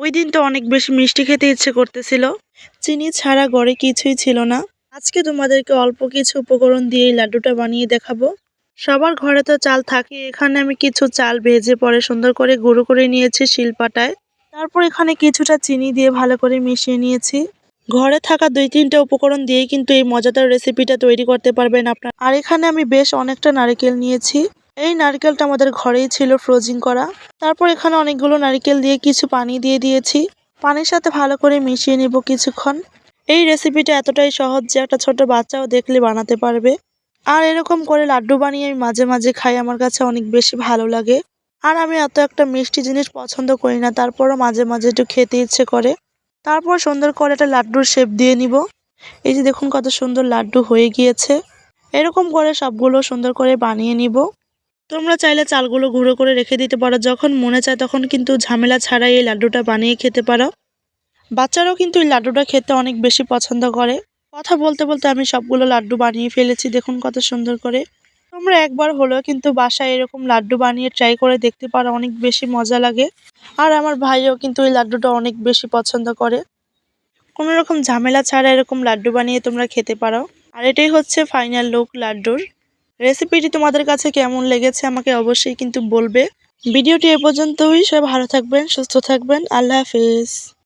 ওই দিন তো অনেক বেশি মিষ্টি খেতে ইচ্ছে করতেছিল, চিনি ছাড়া ঘরে কিছুই ছিল না। আজকে তোমাদেরকে অল্প কিছু উপকরণ দিয়ে এই লাড্ডুটা বানিয়ে দেখাবো। সবার ঘরে তো চাল থাকে, এখানে আমি কিছু চাল ভেজে পরে সুন্দর করে গুঁড়ো করে নিয়েছি শিলপাটায়। তারপর এখানে কিছুটা চিনি দিয়ে ভালো করে মিশিয়ে নিয়েছি। ঘরে থাকা 2-3টা উপকরণ দিয়েই কিন্তু এই মজাদার রেসিপিটা তৈরি করতে পারবেন আপনার। আর এখানে আমি বেশ অনেকটা নারকেল নিয়েছি। এই নারকেলটা আমাদের ঘরেই ছিল ফ্রোজিং করা। তারপর এখানে অনেকগুলো নারকেল দিয়ে কিছু পানি দিয়ে দিয়েছি। পানির সাথে ভালো করে মিশিয়ে নিব কিছুক্ষণ। এই রেসিপিটা এতটাই সহজ যে একটা ছোট বাচ্চাও দেখলে বানাতে পারবে। আর এরকম করে লাড্ডু বানিয়ে আমি মাঝে মাঝে খাই, আমার কাছে অনেক বেশি ভালো লাগে। আর আমি এত একটা মিষ্টি জিনিস পছন্দ করি না, তারপরও মাঝে মাঝে একটু খেতে ইচ্ছে করে। তারপর সুন্দর করে একটা লাড্ডুর শেপ দিয়ে নিব। এই যে দেখুন কত সুন্দর লাড্ডু হয়ে গিয়েছে। এরকম করে সবগুলো সুন্দর করে বানিয়ে নিব। তোমরা চাইলে চালগুলো গুঁড়ো করে রেখে দিতে পারো, যখন মনে চায় তখন কিন্তু ঝামেলা ছাড়াই এই লাড্ডুটা বানিয়ে খেতে পারো। বাচ্চারাও কিন্তু এই লাড্ডুটা খেতে অনেক বেশি পছন্দ করে। কথা বলতে বলতে আমি সবগুলো লাড্ডু বানিয়ে ফেলেছি, দেখুন কত সুন্দর করে। তোমরা একবার হলেও কিন্তু বাসায় এরকম লাড্ডু বানিয়ে ট্রাই করে দেখতে পারো, অনেক বেশি মজা লাগে। আর আমার ভাইও কিন্তু এই লাড্ডুটা অনেক বেশি পছন্দ করে। কোনো রকম ঝামেলা ছাড়া এরকম লাড্ডু বানিয়ে তোমরা খেতে পারো। আর এটাই হচ্ছে ফাইনাল লুক লাড্ডুর। রেসিপিটি তোমাদের কাছে কেমন লেগেছে আমাকে অবশ্যই কিন্তু বলবে। ভিডিওটি এ পর্যন্তই। সবাই ভালো থাকবেন, সুস্থ থাকবেন। আল্লাহ হাফেজ।